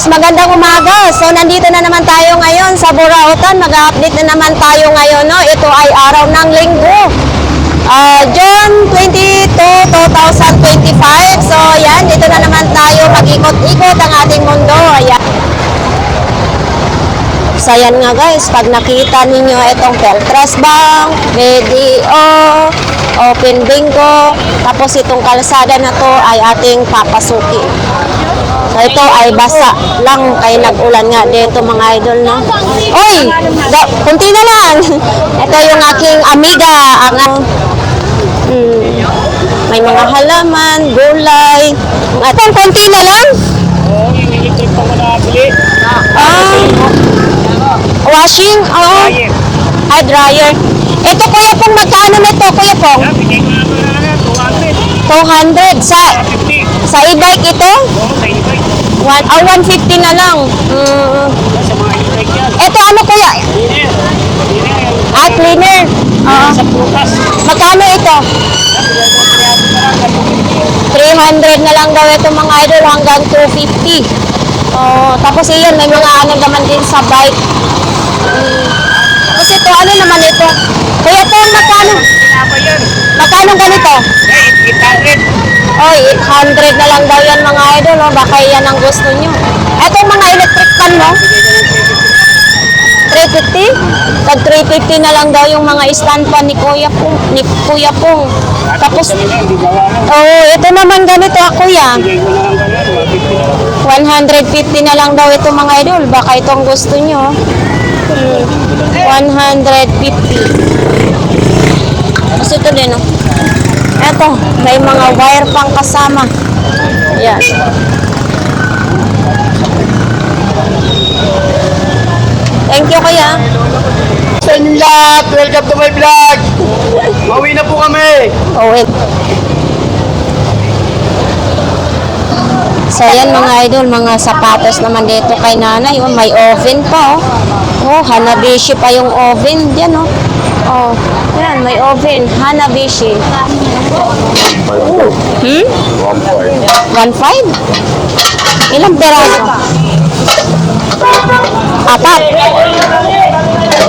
guys, magandang umaga. So nandito na naman tayo ngayon sa Burautan. Mag-update na naman tayo ngayon, no? Ito ay araw ng Linggo. June 22, 2025. So yan, dito na naman tayo mag-ikot-ikot ang ating mundo. Ayan. So yan nga guys, pag nakita ninyo itong Peltras Bank, BDO, Open Bingo, tapos itong kalsada na to ay ating papasukin. So ito ay basa lang kay nag-ulan nga dito mga idol, no? Oy! Kunti na lang! Ito yung aking amiga, ang may mga halaman, gulay. Itong kunti na lang? Oo, yung electric pa mo nakabili. Washing? Oo. Ay, dryer. Ito kuya pong magkano nito kuya pong? Bigay ko na 200 200. sa e-bike ito? Oo, sa e-bike. 150 na lang. Sa mga e-bike yan. Ito ano kuya? Cleaner. Cleaner. Sa prutas. Magkano ito? 300 na lang daw ito mga idol hanggang 250. Tapos iyon may mga ano naman din sa bike. Tapos ito ano naman ito? Kuya po magkano? Magkano ganito? 800. Oy, 800 na lang daw yan mga idol, oh. Baka yan ang gusto nyo. Etong mga electric fan mo? 350? Tag 350 na lang daw yung mga stand fan ni Kuya Pong. Tapos, ito naman ganito kuya. Bigay ko na lang ganyan. 150 na lang daw ito mga idol. Baka itong gusto nyo. 150. Tapos ito din, oh. Eto, may mga wire pang kasama. Ayan. Thank you, kuya. Sa inyo lahat, welcome to my vlog. Mauwi na po kami. Wait. So, ayan mga idol, mga sapatos naman dito kay nanay. Oh, may oven pa, oh. Oh, Hanabishi pa yung oven. Yan, oh. Oh, yan, may oven. Hanabishi. 1.5? Ilang peraso?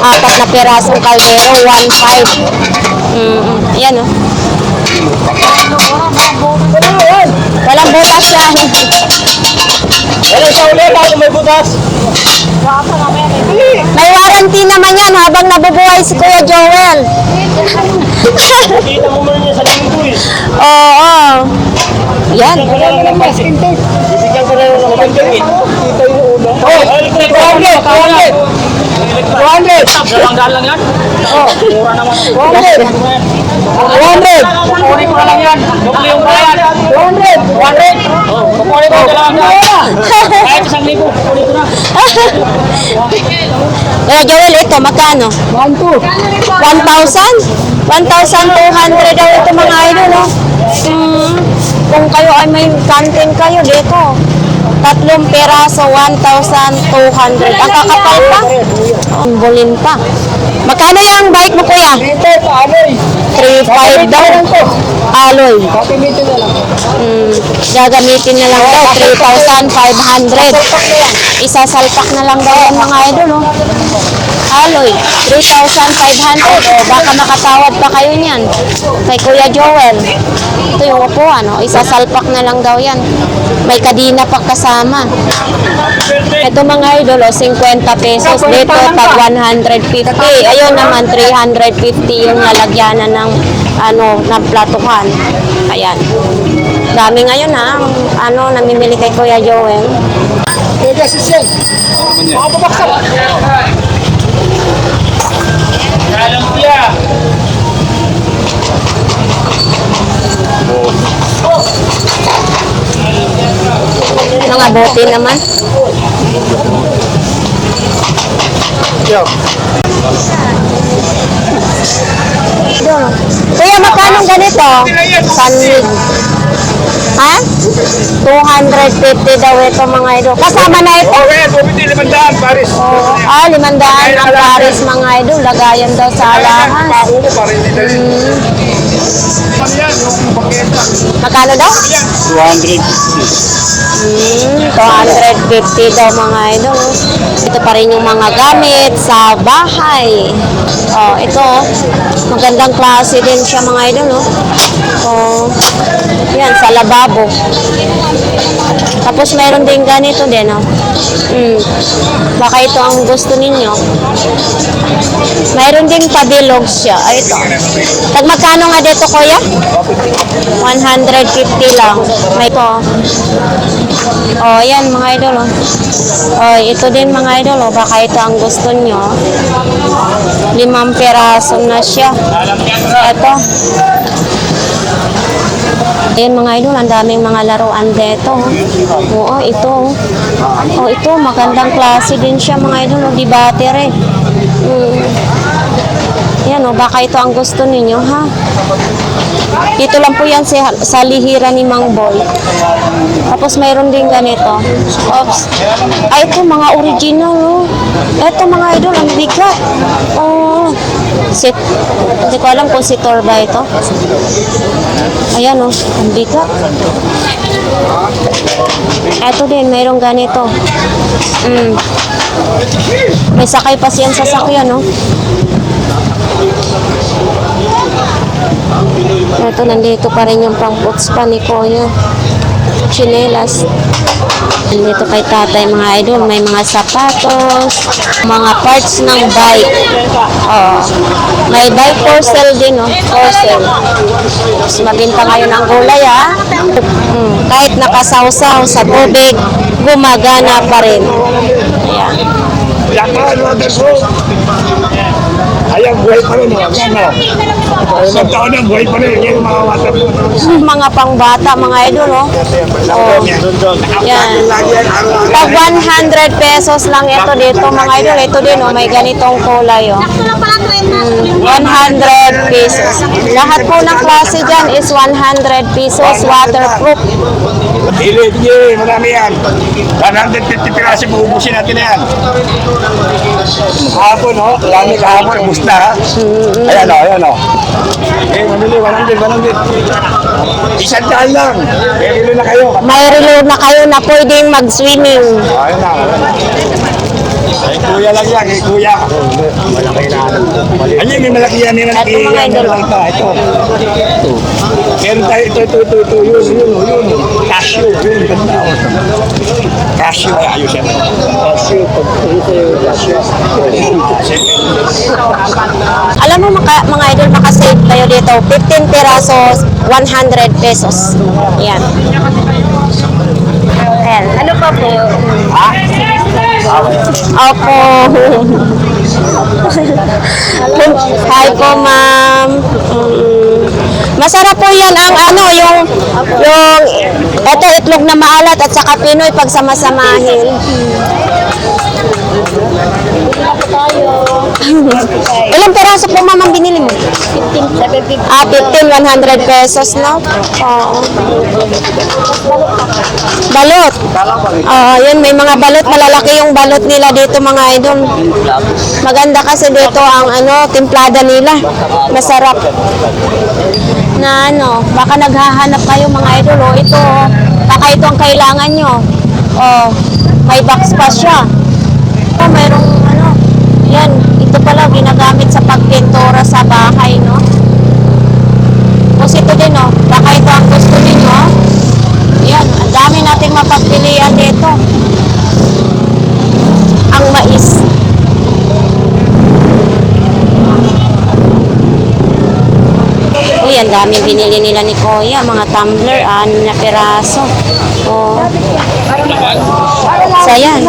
Apat na perasong kaldero, 1.5. Yan, oh. Walang butas yan. Ano sa uli bago may butas? May warranty naman yan habang nabubuhay si Kuya Joel. Kita mo man niya sa linggo eh. Oo. Yan. Bibigyan ko na lang ng pagkain. Ito yung ulo. Oh, 200. 200. Dalanggal lang yan? Oo. Mura naman. 200. 200. Kukunin ko na lang yan. Dukli yung bayan. 200. 100. Oh, kukunin ko dalanggal. Kahit 1,000, kukunin ko na. Kuya Joel, ito, magkano? 1,200. 1,000? 1,200 daw ito mga idol, no? Kung kayo ay may kantin kayo dito, 3 peraso, 1,200. Ang kakapal pa. Ang bulin pa. Magkano yung bike mo, kuya? Dito sa Aloy. 3,500 daw. Alloy. Papimitin na lang. Gagamitin na lang daw, 3,500. Isasalpak na lang daw yan mga idol, no? Alloy, 3,500. O, baka makatawad pa kayo niyan. Kay Kuya Joel. Ito yung upuan, no? Isasalpak na lang daw yan. May kadina pa kasama. Ito mga idol, 50 pesos. Dito, pag 150. Ayun naman, 350 yung nalagyanan ng, ng platuhan. Ayan. Dami ngayon, ha? Namimili kay Kuya Joel. Teka si Sen. Baka babaksak. Alam ko yan. Mga bote naman. Yo. Kuya, magkano ganito? Sanlig. Ha? 250 daw ito mga idol. Kasama na ito. Okay, bumiti 500 Paris. 500 ang Paris mga idol. Lagayan daw sa alahan. Pahulo para hindi tayo. Ano yan? Yung paketa. Magkano daw? 250. 250 daw mga idol. Ito pa rin yung mga gamit sa bahay. Oh, ito. Magandang klase din siya mga idol. Oh, yan, sa lababo. Tapos mayroon din ganito din. Oh. Baka ito ang gusto ninyo. Mayroon din pabilog siya. Ay, ito. Magkano nga dito, kuya? 150 lang. May ito. Oh, yan mga idol. Oh, ito din mga idol. Oh, baka ito ang gusto nyo. 5 peraso na siya. Ito. Ayan mga idol, ang daming mga laruan dito. Oo, ito. Oh, ito, magandang klase din siya mga idol. Oh, di battery. Yan, oh, baka ito ang gusto ninyo, ha? Dito lang po yan sa lihira ni Mang Boy. Tapos mayroon din ganito. Oops. Ay, ito mga original, oh. Ito mga idol, ang bigat. Oh. Hindi ko alam kung si Thor ba ito. Ayan, oh. Ang bigat. Ito din, mayroong ganito. May sakay pa siyang sasakyan, no? Ito, nandito pa rin yung pang-puts pa ni Kuya. Chinelas. Nandito kay tatay mga idol, may mga sapatos, mga parts ng bike. Oh, may bike for sale din, no? For sale. Tapos mabinta ngayon ang gulay, ha? Kahit nakasawsaw sa tubig, gumagana pa rin. Ayan. Ayan, buhay pa rin. Isang taon na, buhay pa rin. Yan yung mga bata. Mga pangbata, mga idol, oh. Oh. Yan. Pag 100 pesos lang ito dito, mga idol. Ito din, oh, may ganitong kulay, oh. 100 pesos. Lahat po ng klase dyan is 100 pesos, waterproof. Ilid niyo, marami yan. 150 piraso, maubusin natin na yan. Kahapon, no? Marami kahapon, ubus na, ha? Ayan, o, ayan, o. Eh, mamili, 100. Isang daan lang. Eh, rilo na kayo. May reload na kayo na pwedeng mag-swimming. Ayun na. Ay, kuya lang yan, eh, kuya. Malaki na. Ano yung may malaki yan? May malaki Ito, mga yan. idol. Ito. Meron tayo, ito. Yun. Cashew, yun. Ganda. Cashew, ay ayos yan. Cashew, Alam mo mga idol, makasave kayo dito. 15 perasos, 100 pesos. Yan. Ayan. Ano pa po? Opo. Hi po, ma'am. Masarap po yan ang yung eto itlog na maalat at saka Pinoy pagsama-samahin. Ilang peraso po ma'am ang binili mo? 15, 100 pesos, no? Oo. Balot. Yun, may mga balot. Malalaki yung balot nila dito, mga idol. Maganda kasi dito ang timplada nila. Masarap. Na baka naghahanap kayo mga idol. Oh, ito, baka ito ang kailangan nyo. Oh, may box pa siya. Oh, mayroong yan, ito pala ginagamit sa pagpintura sa bahay, no? Tapos ito din, baka ito ang gusto ninyo. Yan, ang dami nating mapagpilian dito. Ang mais. Uy, ang daming binili nila ni Kuya. Mga tumbler, 6 na peraso. Oh. So, yan.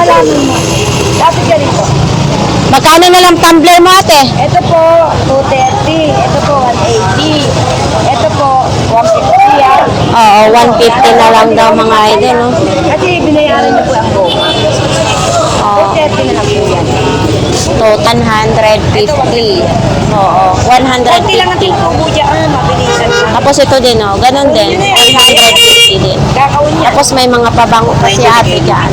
Magkano na lang tumbler mo, ate? Ito po, 230. Ito po, 180. Ito po, 150 yan. Oo, 150 na lang daw mga idol. No? Kasi binayaran niyo po ang buo. Oo. 230 na lang po yan. Total 150. Oo, Konti lang ang 150. tilpo dyan. Mabilisan na. Tapos ito din, ganun din. 150 din. Kakawin niya. Tapos may mga pabango pa si ate dyan.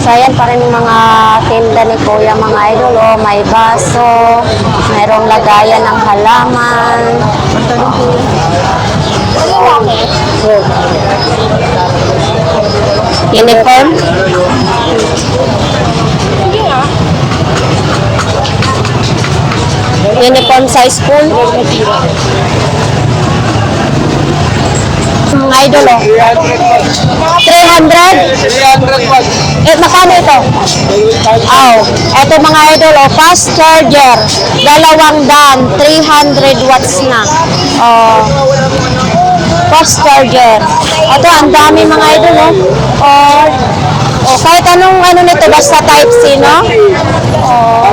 So, ayan pa rin yung mga tinda ni Kuya, mga idol. Oh, may baso, mayroong lagayan ng halaman. Uniform. Uniform sa school. Mga idol, oh. 300? 300 watts. Eh, makano ito? Oh, eto mga idol, oh, fast charger. 200, 300 watts na. Oh, fast charger. Ito, ang dami mga idol, oh. Oh, kahit anong ano nito, basta type C, no? Oh,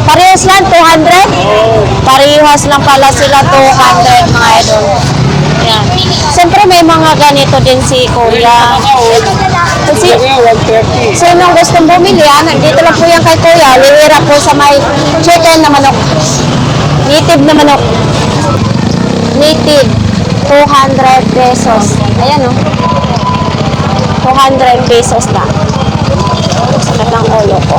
parehas lang, 200? Parehas lang pala sila, 200 mga idol. Yan. Siyempre may mga ganito din si Kuya. Kasi, sinong gustong bumili, dito lang po yan kay Kuya. Lihira po sa may chicken na manok. Native na manok. Native. 200 pesos. Ayan, oh. 200 pesos na. Sakit ng ulo ko.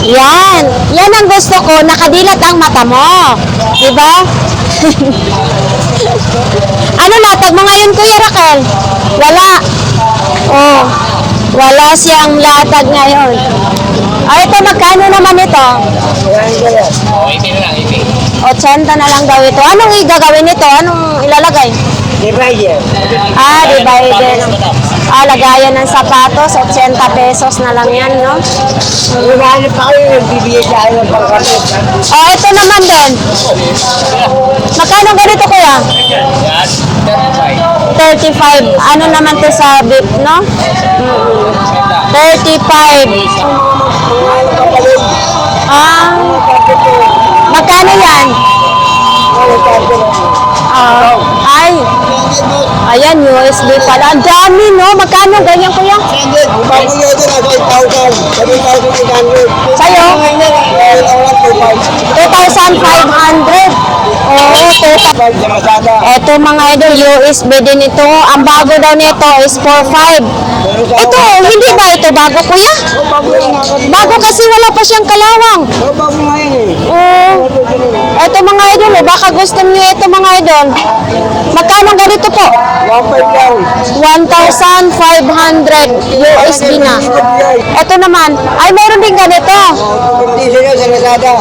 Yan. Yan ang gusto ko. Nakadilat ang mata mo. Diba? Ano latag mo ngayon, Kuya Raquel? Wala. Oh. Wala siyang latag ngayon. Ay, ito, magkano naman ito? 80 na lang daw ito. Anong igagawin ito? Anong ilalagay? Divider. Ah, divider. Ah, lagayan ng sapatos. 80 pesos na lang yan, no? Lumahanap pa kayo, nagbibigay sa akin ng pangkapit. Oh, ito naman din. Magkano ganito, Kuya? 35. Ano naman to sa beef, no? 35. Ah, magkano yan? Ay, ayan, USB pala. Ang dami, no? Magkano ganyan, Kuya? Bago nyo ito na 5,000. 7,800. Sa'yo? 2,500. Oo, 2,000. Sa masada. Ito mga idol, USB din ito. Ang bago daw nito is 4,500. Ito, hindi ba ito bago, Kuya? Bago kasi wala pa siyang kalawang. Bago nga yun eh. Oo. Ito mga idol, baka gusto niyo ito mga idol. Magkano ganito po? 1,500 lang. 1,500 USB na. Ito naman, ay meron din ganito. 50 sila sa masada.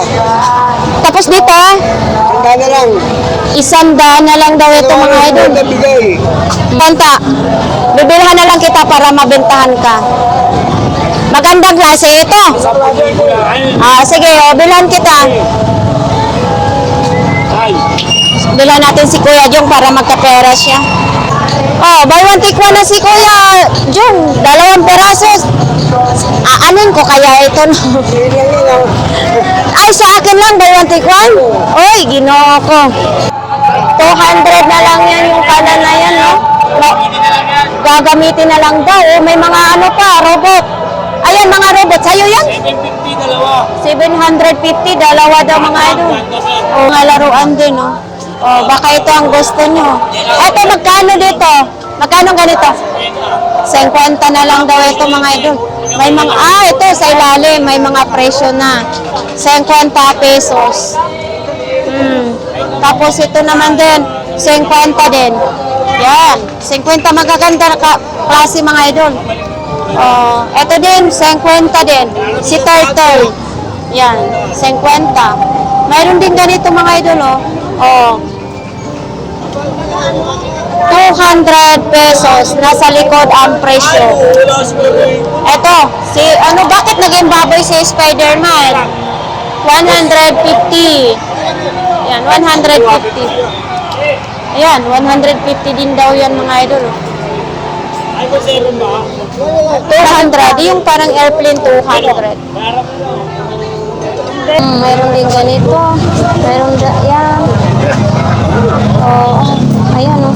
Tapos dito, Handa na lang. 100 na lang daw ito mga idol. Bigay. Banta, bibilhan na lang kita para mabentahan ka. Magandang klase ito. Ah, sige, bilhan kita. Bilhan natin si Kuya Jong para magkapera siya. Oh, buy one take one na si Kuya Jong. 2 peraso. Aanin ko kaya ito, no? Ay, sa akin lang, buy one take one? Oy, ginoo ko. 200 na lang yan yung kanan na yan, no? Gagamitin na lang daw. Oh, may mga ano pa, robot. Ayan, mga robot. Sa'yo yan? 750 dalawa. 750, dalawa daw mga idol. O, mga laruan din, no? O, baka ito ang gusto nyo. Ito, magkano dito? Magkano ganito? 50 na lang daw ito mga idol. May mga, ito sa ilalim, may mga presyo na. 50 pesos. Tapos ito naman din, 50 din. Yan, 50 magaganda na klase mga idol. Ito din, 50 din. Si Turtle. Yan, 50. Mayroon din ganito mga idol, oh. 200 pesos. Nasa likod ang presyo. Ito, bakit naging baboy si Spider-Man? 150. Yan, 150. Ayan, 150 din daw yan mga idol. iPhone 7 ba? 200, yung parang airplane 200. Mayroon din ganito. Mayroon yan. Ayan o.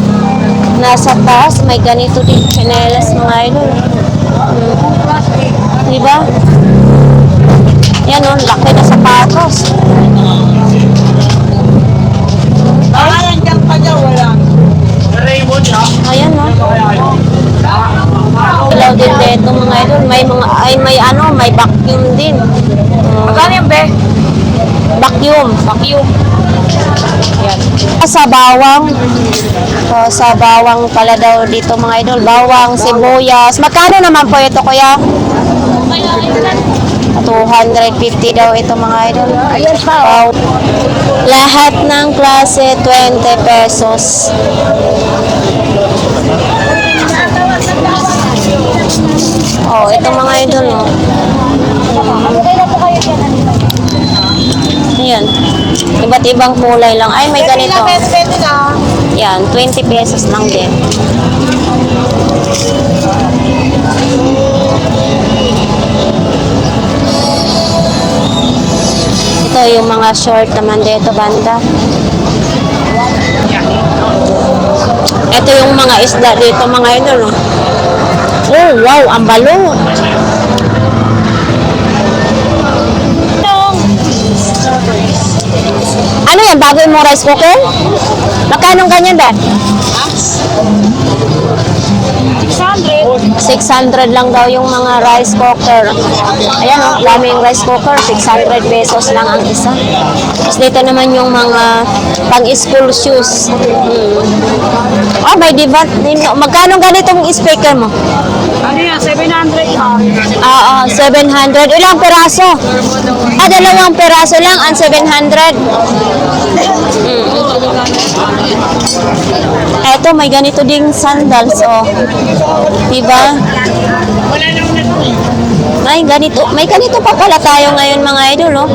Nasa taas, may ganito din. Chinelas mga idol. Diba? Yan o, laki na sapatos. Ayan, dyan pa dyan, wala. Raymond, ha? Ayan o. Ilaw din dito mga idol. May mga, ay may ano, may vacuum din. Magkano yan, be? Vacuum. Yan. Sa bawang. So, sa bawang pala daw dito mga idol. Bawang, sibuyas. Magkano naman po ito kuya? 250 daw ito mga idol. Ayan pa, Wow. Lahat ng klase 20 pesos. Oh, ito mga idol oh. Kailan po kayo dyan? Ayan. Iba't ibang kulay lang. Ay, may ganito. Pwede na. Yan, 20 pesos lang din. Ito yung mga short naman dito, banda. Ito yung mga isda dito, mga idol. Oh, wow, ang balo. Ano yan, bago mo rice cooker? Magkano ganyan ba? 600 lang daw yung mga rice cooker. Ayan o, daming rice cooker. 600 pesos lang ang isa. Tapos dito naman yung mga pang-school shoes. Oh, may diba? Magkano ganitong speaker mo? Ano yan, 700 ha? Oo, 700. Ilang peraso? Dalawang peraso lang ang 700. Eto, may ganito ding sandals, oh. Diba? May ganito pa pala tayo ngayon mga idol, oh.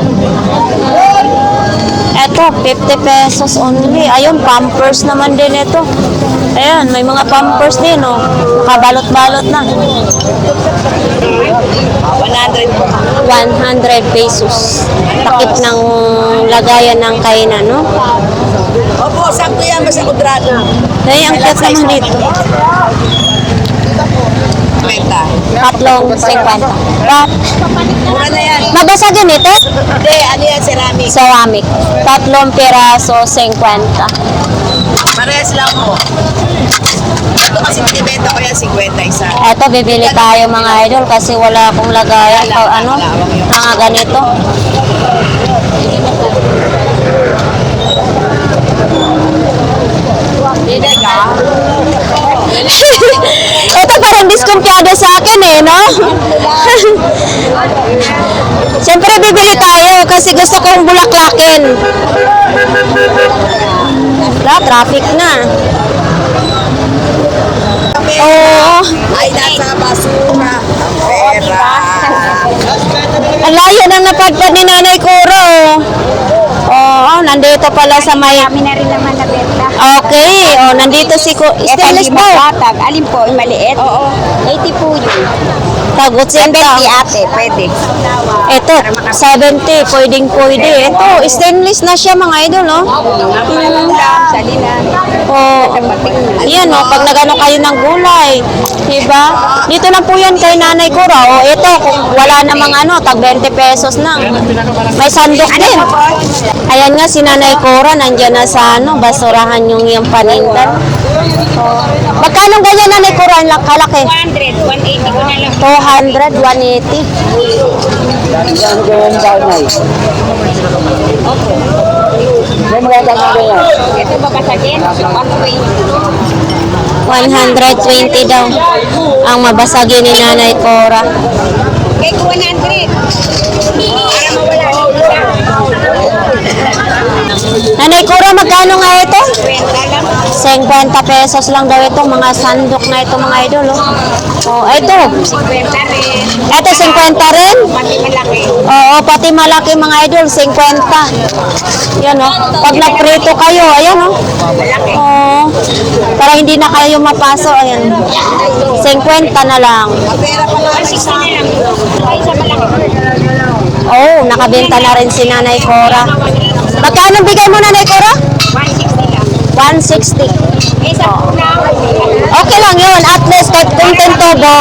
Eto, 50 pesos only. Ayun, pampers naman din ito. Ayan, may mga pampers din, oh. Nakabalot-balot na. 100 pesos. Takip ng lagayan ng kainan, no? Opo, sakto yan, basta kudrado. Ay, ang cute naman dito. Tatlong 50. Mura na yan. Mabasagin ito? Hindi, ano yan, ceramic. Ceramic. Tatlong piraso, 50. Parehas lang po. Ito kasi pinibenta ko yan, 50 isa. Eto, bibili tayo mga idol kasi wala akong lagayan o ano, mga ganito. Ito parang diskumpiyado sa akin eh, no? Siyempre bibili tayo kasi gusto kong bulaklakin. Wala, traffic na. Oo. Ay, nasa basura. Pera. Ang layo na napadpad ni Nanay Kuro. Oo, nandito pala sa may... Kami na rin naman na benta. Okay, nandito si Stainless Ito, po. makatag. Alin po, yung maliit? Oo. 80 po yun. Tagot 70 senta. ate, pwede. Ito, 70, pwede. Ito, stainless na siya mga idol, no? Salinan. Oh, yan, no? Pag nagano kayo ng gulay, diba? Dito lang po yan kay Nanay Kura. O, ito, kung wala namang ano, tag 20 pesos lang. May sandok din. Ayan nga, si Nanay Kura, nandyan na sa ano, basurahan yung panindan. Oh. Magkano ganyan, Nanay Kura, ang kalaki? 200, 180 ko na lang. 200, 180. Ito babasagin, 120. 120 daw ang mabasagin ni Nanay Cora. Kaya ko 100. Para mawala Nanay Cora, magkano nga ito? 20 lang. 50 pesos lang daw ito, mga sandok na ito mga idol. Oh, ito. 50 rin. Ito 50 rin? Pati malaki. Oo, pati malaki mga idol, 50. Yan oh. Pag naprito kayo, ayan oh. Malaki. Oh, para hindi na kayo mapaso, ayan. 50 na lang. Pera pa lang. 60 na lang. Ay, sa malaki. Oh, nakabenta na rin si Nanay Cora. Magkano bigay mo, Nanay Cora? 160 lang. 160. Isa po na. Okay lang yun. At least kahit konten tubo,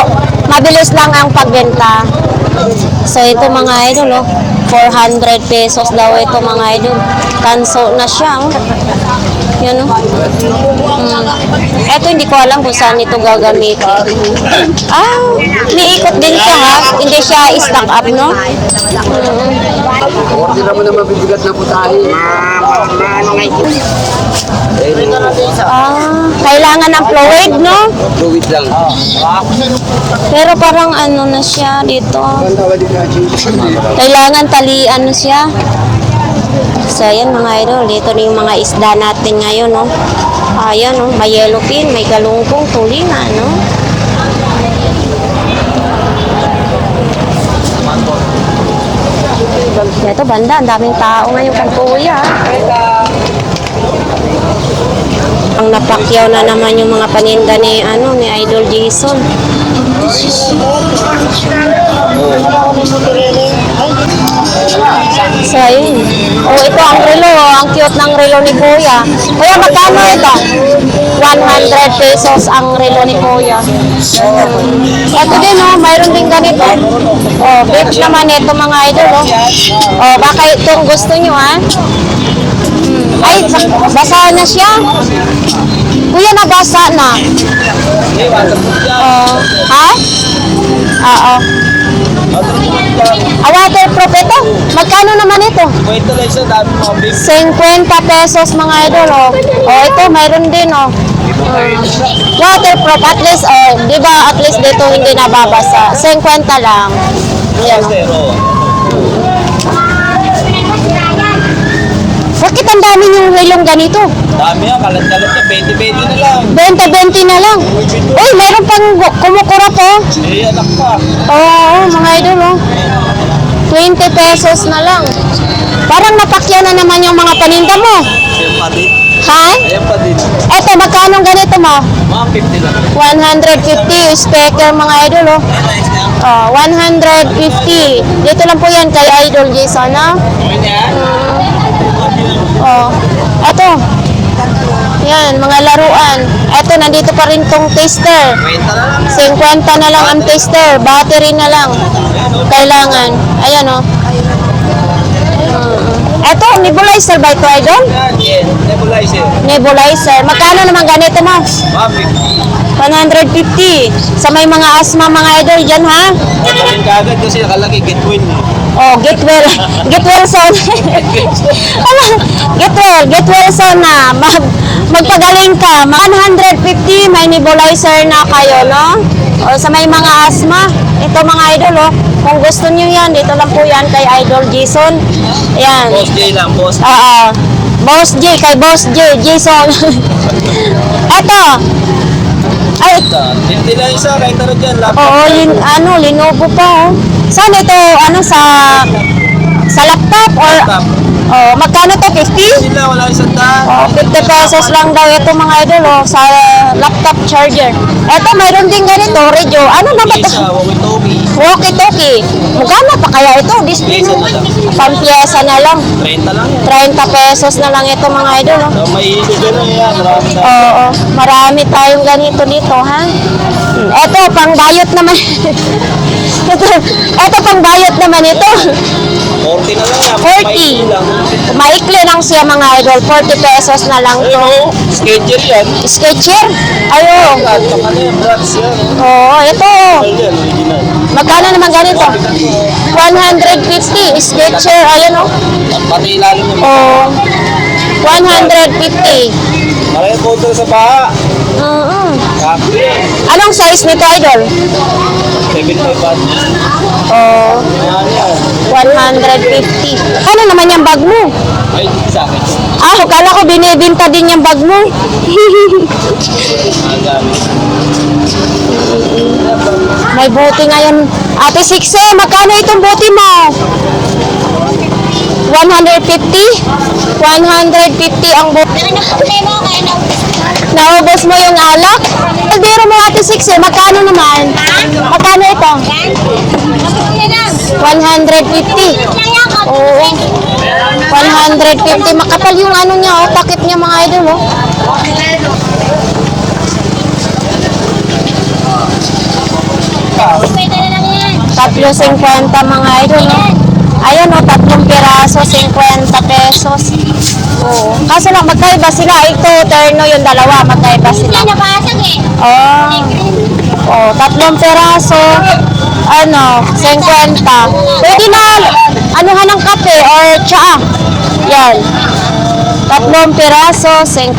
mabilis lang ang pagbenta. So ito mga idol, 400 pesos daw ito mga idol. Tanso na siya. Yan Ito hindi ko alam kung saan ito gagamitin. May ikot din siya ha. Hindi siya stack up, no? Hindi naman na mabibigat na putahe. Kailangan ng fluid, no? Fluid lang. Pero parang ano na siya dito. Kailangan talian na siya. So, ayan mga idol. Dito na yung mga isda natin ngayon, no? Ayan, no? May yellowfin, may galungkong, tulingan, no? Ito, banda. Ang daming tao ngayon kang kuya. Ang napakyaw na naman yung mga paninda ni, ni Idol Jason. So, ayun. Ito ang relo. Ang cute ng relo ni Kuya. Kuya, magkano ito? 100 pesos ang relo ni Kuya. Ito din, mayroon din ganito. Beach naman ito mga idol, baka itong gusto nyo, ha? Ay, basa na siya. Kuya, nabasa na. Ha? Oo. Waterproof ito. Magkano naman ito? 50 pesos mga idol, ito, mayroon din, waterproof, at least, di ba, at least dito hindi nababasa. 50 lang. Yan, Bakit ang dami yung relong ganito? Dami yan, kalat-kalat ka, 20-20 na lang. 20-20 na lang. Uy, mayroon pang kumukurap, Anak pa. Oo, mga idol, 20 pesos na lang. Parang napakyaw na naman yung mga paninda mo. Ayan pa din. Ha? Ayan pa din. Eto, magkano ganito mo? Mga 50 lang. 150 speaker mga idol, 150. Dito lang po yan kay Idol Jason, Okay na yan? Eto. Yan, mga laruan. Eto, nandito pa rin tong tester. 50 na lang ang tester. Battery na lang. Kailangan. Ayan, Eto, nebulizer ba ito, Idol? Yes, nebulizer. Nebulizer. Magkano naman ganito, mo? 150. Sa may mga asma, mga idol dyan, ha? Pagkain ka agad kasi nakalagay get win. Get well. Get well son. Get well son na. Magpagaling ka. 150, may nebulizer na kayo, no? Sa may mga asma. Ito mga idol, Kung gusto niyo yan, dito lang po yan kay Idol Jason. Ayan. Boss J lang, boss. Boss J, kay Boss J, Jason. Eto. Ay, 50 lang isa, kahit ano dyan. Lenovo pa, Saan ito, sa laptop or Laptop. magkano to? 50? Sila, wala isang daan. 50 pesos lang daw ito mga idol, sa laptop charger. Ito, mayroon din ganito, radio. Ano na ba ito? Isa, walkie-talkie. Walkie-talkie. Magkano pa kaya ito? Display Pyesa na lang. Pampiyesa na lang. 30 lang yan. 30 pesos na lang ito mga idol, So, may hilo gano'n yan. Marami na. Oo, marami tayong ganito dito, ha? Ito, pangbayot naman. ito, pangbayot naman ito. 40 na lang yan. 40. Lang. Maikli lang siya mga idol. 40 pesos na lang to. Ayun, schedule yan. Sketcher? Ayo. At saka na yan, brands yan. Oo, ito. Yan, original. Magkano naman ganito? 150. Sketcher, ayun o. Pati ilalim mo. Oh, 150. Maraming control sa baha. Copy. Anong size nito, idol? 75 watts. Oh, Ayan yan. 150. Ano naman yung bag mo? Ay, sa akin. Kala ko binibinta din yung bag mo. Nagamit. May buti ngayon. Ate Sikse, magkano itong buti mo? 150? 150 ang buti. Naubos mo yung alak? Biro mo Ate Sikse, magkano naman? Magkano ito? 150. Oo. 150. Makapal yung ano niya, takip niya mga idol, 3.50 mga idol, no? Ayan, no, 3 piraso, 50 pesos. Oo. Kaso lang, magkaiba sila. Ito, terno yung dalawa, magkaiba sila. Oh. Oh, 3 piraso, ano, 50. Pwede na, anuhan ng kape or tsaa. Yan. 3 piraso, 50.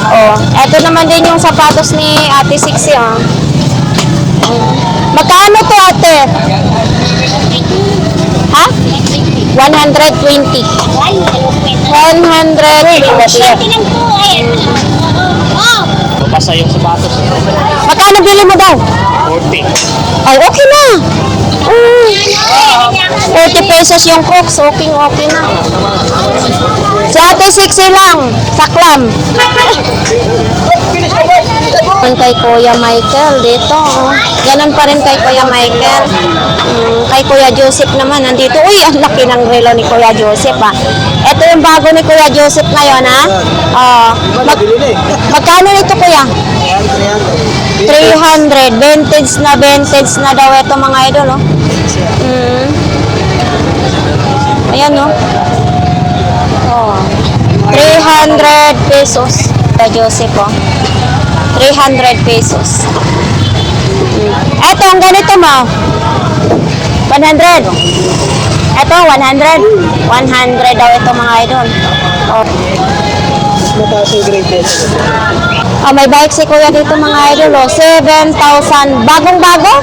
Oh, eto naman din yung sapatos ni Ate Sixi, oh. Magkano to, ate? Ha? 120. 120. Mabasa yung sapatos. Magkano bili mo daw? 40. Ay, okay na. 40 pesos yung Crocs. Okay, okay na. Si Ate Sixi lang. Saklam. Yan kay Kuya Michael dito. Oh. Ganon pa rin kay Kuya Michael. Kay Kuya Joseph naman nandito. Uy, ang laki ng relo ni Kuya Joseph, ah. Ito yung bago ni Kuya Joseph ngayon, ha. Magkano nito, Kuya? 300. Vintage na daw ito, mga idol, oh. Ayan, no. Oh. 300 pesos. Kuya Joseph, oh. 300 pesos. Eto, ang ganito mo. 100. Eto, 100. 100 daw ito, mga idol. Oh. Oh, may bike si Kuya dito, mga idol. Oh. 7,000. Bagong-bago?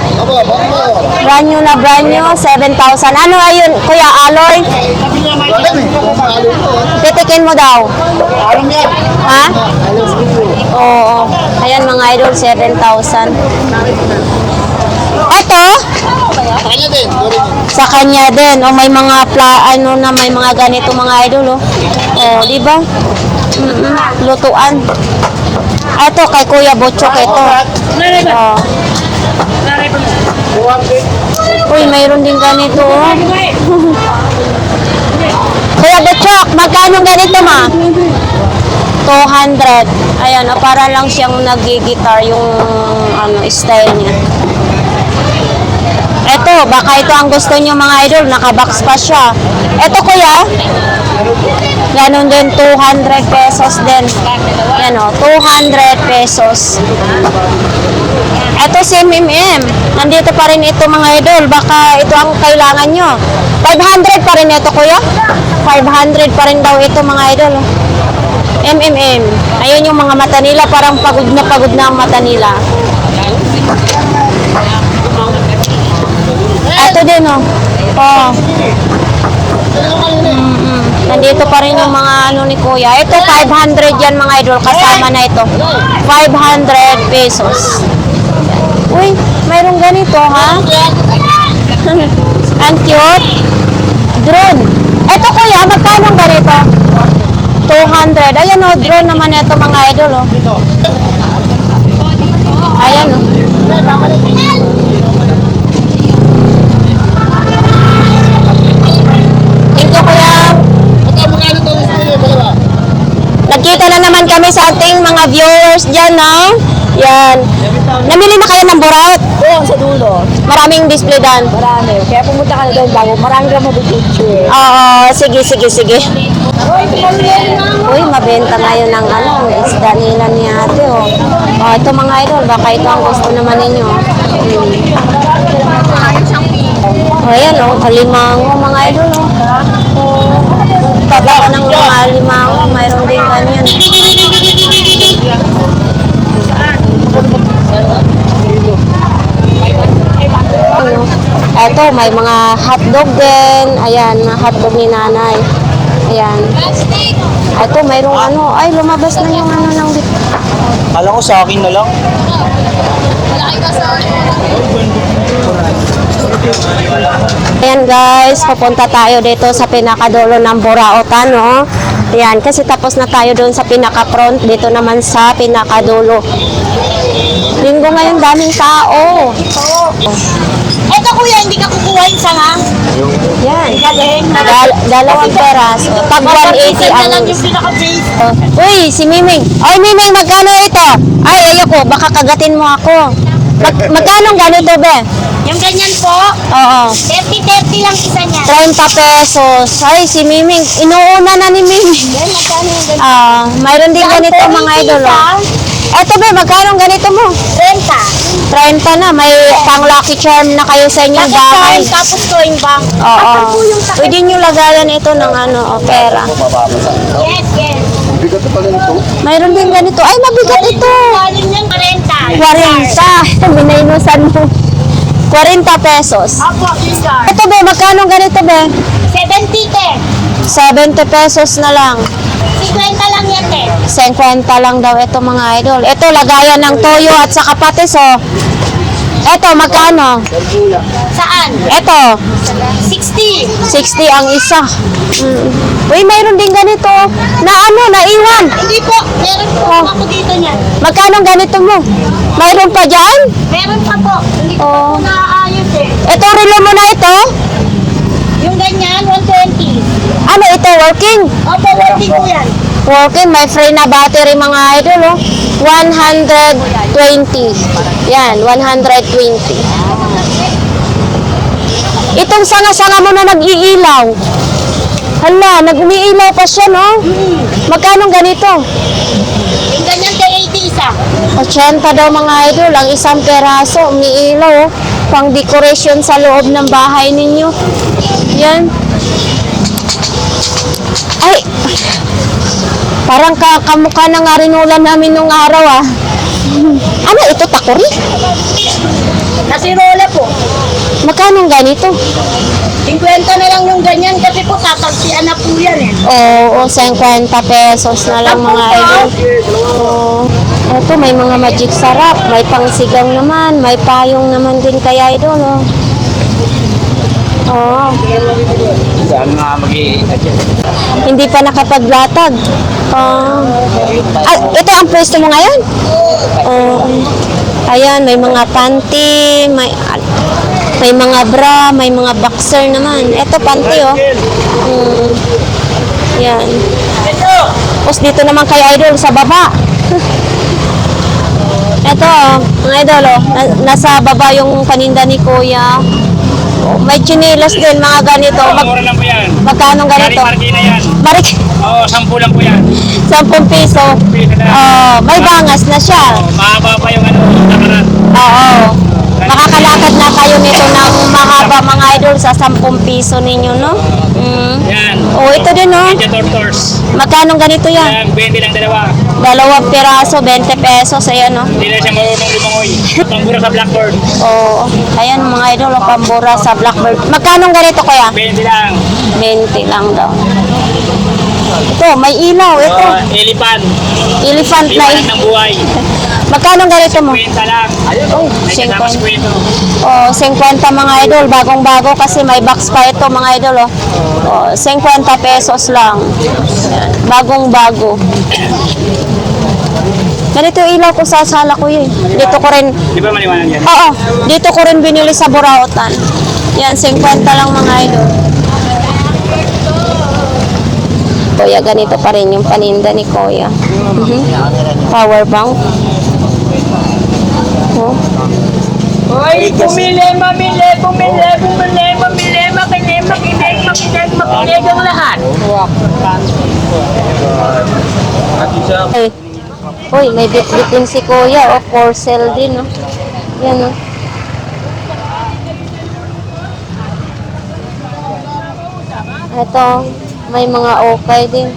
Brand new na brand new. 7,000. Ano ayun, Kuya? Alloy? Titikin mo daw. Ha? Oo. Ayan, mga idol, 7,000. Ito? Sa kanya din. O, may mga may mga ganito, mga idol, oh. Oh, di ba? Lutuan. Ito, kay Kuya Butchok ito. Oh. Uy, mayroon din ganito, oh. Kuya Butchok, magkano ganito, ma? 200. Ayan, oh, para lang siyang nag-gitar yung style niya. Eto, baka ito ang gusto niyo, mga idol. Nakabox pa siya. Eto, Kuya. Ganon din, 200 pesos din. Yan, oh, 200 pesos. Eto si MMM. Nandito pa rin ito, mga idol. Baka ito ang kailangan nyo. 500 pa rin ito, Kuya. 500 pa rin daw ito, mga idol. MMM. Ayun yung mga mata nila. Parang pagod na ang mata nila. Ito din, oh. Oh. Nandito pa rin yung mga ano ni Kuya. Ito, 500 yan, mga idol. Kasama na ito. 500 pesos. Uy, mayroong ganito, ha? Ang cute. Drone. Ito, Kuya, magkano ang ganito? 200. Ayan, oh, drone naman ito, mga idol, oh. Ayan, oh. Thank you, Kuya. Nagkita na naman kami sa ating mga viewers dyan, no? Yan. Namili na kayo ng burat? Oo, sa dulo. Maraming display dan. Marami. Kaya pumunta ka na doon bago. Marami ka mag-picture. Oo, sige. Uy, mabenta ngayon ng isda nila ni ate, oh. Oh, ito, mga idol, baka ito ang gusto naman ninyo. Oh, ayan, oh, alimango, mga idol, oh. Oh, baba ng mga alimango, mayroon din ganyan. Eto, may mga hotdog din. Ayan, hotdog ni nanay. Ayan. Eto, mayroong ay, lumabas na yung ng Alam ko sa akin na lang. Ayan, guys, papunta tayo dito sa pinakadulo ng Burautan, no? Ayan, kasi tapos na tayo doon sa pinaka-front, dito naman sa pinakadulo. Linggo ngayon, daming tao. Eto, kuya, hindi ka kukuha yung sanga. Yan. galing. Dalawang peraso. Tag 180 na ang... lang yung pinaka-base. Oh. Uy, si Miming. Ay, Miming, magkano ito? Ay, ayoko. Baka kagatin mo ako. Magkano ganito, be? Yung ganyan po, Oo. 30-30 lang isa niya. 30 pesos. Ay, si Miming. Inuuna na ni Miming. Yan, magkano yung ganyan? Mayroon din ganito, mga idol. Oh. Ito, be, magkano ganito mo? 30. 30 na. May pang lucky charm na kayo sa inyong bahay. Tapos coin bank. Oo. Pwede nyo lagayan ito ng pera. Yes, yes. Mayroon din ganito. Ay, mabigat ito. Galing yan, 40. 40. Minayusan mo. 40 pesos. Apo, Isar. Ito, be, magkano ganito, be? 70 te. 70 pesos na lang. 50 lang yan te. 50 lang daw ito, mga idol. Ito, lagayan ng toyo at saka patis, oh. Ito, magkano? Saan? Ito, 60. 60 ang isa. Uy, mayroon din ganito. Na naiwan. Hindi po, meron po ako dito niyan. Magkano ganito mo? Mayroon pa dyan? Meron pa po. Hindi ko Oh. po naaayos eh. Ito, relo mo na ito? Yung ganyan, 120. Ano ito, working? Ano? Opo, working po yan. Working, may free na battery, mga idol, oh. 120. Yan, 120. Itong sanga-sanga mo na nag-iilaw. Hala, nag-umiilaw pa siya, no? Magkano ganito? Yung ganyan kay 80 isa. 80 daw, mga idol, ang isang peraso, umiilaw, oh. Pang decoration sa loob ng bahay ninyo. Yan. Ay, parang kamukha na nga rin ulan namin nung araw, ah. Ano ito, takori? Nasirola po. Magkano ganito? 50 na lang yung ganyan kasi po tatagsian na po yan eh. Oo, 50 pesos na lang, mga idol. Oo. Ito, may mga magic sarap. May pangsigang naman. May payong naman din kaya idol, oh. Oo. Saan nga mag-i-adjust? Hindi pa nakapaglatag. Ito ang pwesto mo ngayon? Ayan, may mga panty, may mga bra, may mga boxer naman. Ito, panty, oh. Yan. Tapos dito naman kay idol sa baba. Ito, oh, mga idol, oh. Nasa baba yung paninda ni Kuya. May chinilas din, mga ganito. Mura lang po yan. Magkano ganito? Marikina yan. Marik, Oo, 10 lang po yan. 10 piso. May bangas na siya. Mahaba pa yung nakarat. Oo. Makakalakad na kayo nito ng mahaba, mga idol, sa 10 piso ninyo, no? Yan. Oh, ito din, no? Medyo tortors. Magkano ganito yan? Yan, 20 lang dalawa. Dalawang piraso, 20 pesos, ayan, no? Hindi na siya marunong lumangoy. Pambura sa blackboard. Oo. Ayan, mga idol, oh, pambura sa Blackbird. Magkano ganito, kuya? 20 lang. 20 lang daw. Ito, may ilaw, ito. Elephant. Elephant na Liwanag ng buhay. Magkano ganito mo? 20 lang. Oh, May kasama 50. kwento. Oh, 50 mga idol, bagong-bago kasi may box pa ito, mga idol, oh. Oh, 50 pesos lang. Yan, bagong-bago. Ganito yung ilaw ko sa sala ko yun. Dito ko rin, Di ba maliwanag yan? oo, dito ko rin binili sa Burautan. Yan, 50 lang, mga idol. Kuya, ganito pa rin yung paninda ni Kuya. Power bank. Oh. Hoy, bumili, mamili, bumili, bumili, mamili, makinig, makinig, makinig, makinig ang lahat. Ay. Uy, may bit-bitin si Kuya, oh, for sale din, oh. Yan, oh. Ito, may mga okay din.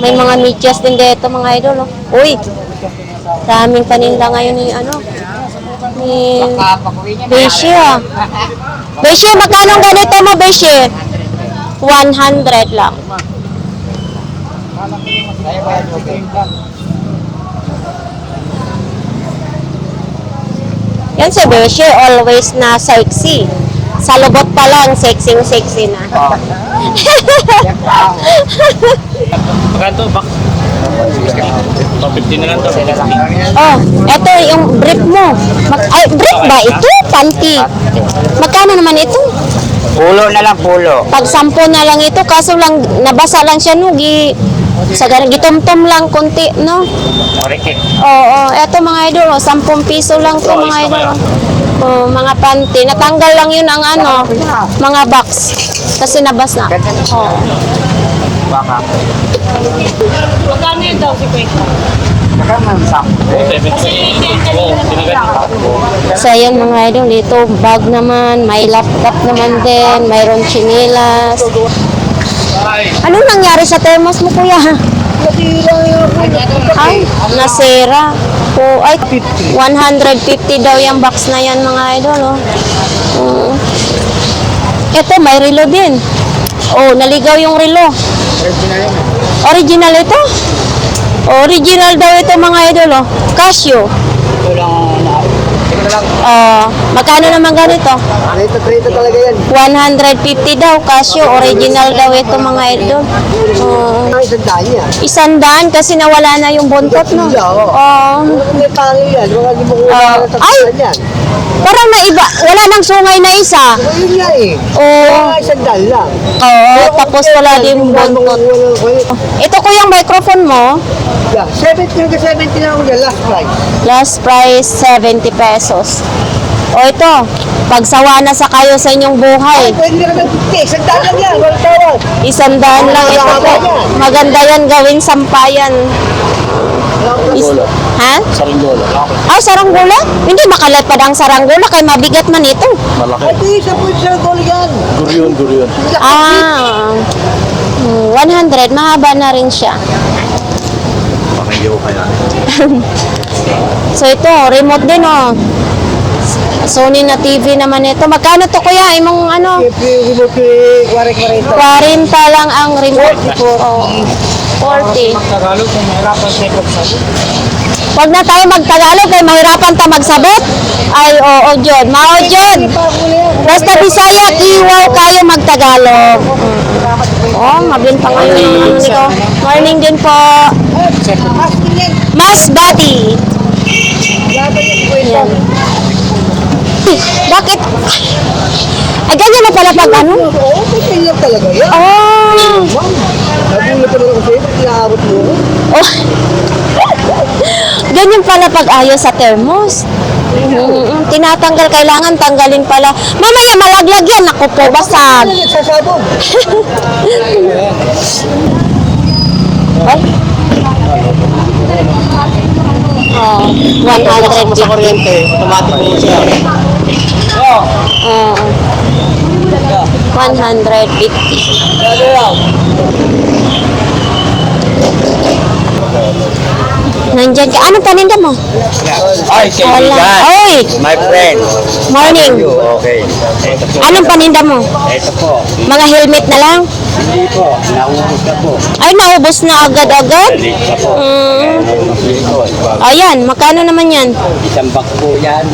May mga medyas din dito, mga idol, oh. Uy, daming paninda ngayon ni, ni Beshi, ah. Beshi, magkano ganito mo, Beshi? 100 lang. Yan si Beshi, always na sexy. Sa lubot pa lang, sexy na. Magkanto, bak. 50 na lang to. Oh, eto yung brief mo. Ay, brief ba ito? Panty. Magkano naman ito? Pulo na lang, pulo. Pag 10 na lang ito, kaso lang, nabasa lang siya, no? Gitumtom lang konti, no? Orikik. Oo, eto mga idol, 10 piso lang to mga idol. Oh, mga panty. Natanggal lang yun ang ano, mga box. Kasi nabas na. Oo. Baka. Magkano yun daw si Kwenta? So, ayan mga idol, ito bag naman, may laptop naman din, mayroon chinilas. Anong nangyari sa thermos mo, kuya? Ay, nasira. Oh, ay, 150 daw yung box na yan, mga idol. Oh. Ito, may relo din. Oh, naligaw yung relo. Original ito? Original daw ito, mga idol. Oh. Casio. Magkano naman ganito? Trito talaga yan. 150 daw, Casio. Original daw ito, mga idol. Ang isang daan niya. 100 kasi nawala na yung buntot, no? May pangil yan. Baka di mo kuha ng Ay! tatlan yan. Parang naiba. Wala nang sungay na isa. Ayun nga eh. Oo. Isang daan lang. Tapos wala din yung buntot. Ito ko yung microphone mo. 70 hanggang 70 na ako dyan. Last price. Last price, 70 pesos. O ito, pagsawa na sa kayo sa inyong buhay. Pwede na naman 50. Isang daan lang yan. Walang tawad. 100 lang ito po. Maganda yan gawing sampayan. Ha? Saranggola. Ay, saranggola? Hindi makalatpad ang saranggola kay mabigat man ito. Pwede isa po siya goal yan. Guryon. 100, mahaba na rin siya. Pakiyo kaya. So ito, remote din oh. Sony na TV naman ito. Magkano to kuya? Imong ano? Remote 40. 40 lang ang remote. Oh. 40. Tagalog kung mahirapan sa ikot. Huwag na tayo magtagalog kay mahirapan ta magsabot. Ay, oo, Jod. Mao, Jod. Basta Bisaya, iwaw kayo magtagalog. Oh, mabintang ngayon nito. Morning din po. Mas Bati. Yan. Bakit? Ay, ganyan na pala pag ano? Oo, ganyan talaga yan. Oh. Nagulat naman ako sa'yo, inaabot mo. Oh. Ganyan pala pag ayos sa thermos. Tinatanggal, kailangan tanggalin pala. Mamaya malaglag yan. Naku po, basag. Nagsasabog. Ay. Oh, 150. Sa kuryente, automatic po siya. Oo. 150. Nandyan ka. Anong paninda mo? Ay, kaibigan. Oy! My friend. Morning. Okay. Ito po. Anong paninda mo? Ito po. Mga helmet na lang? Hindi po. Naubos na po. Ay, naubos na agad-agad? Balik na po. Ayan, magkano naman yan? Isang bag po yan.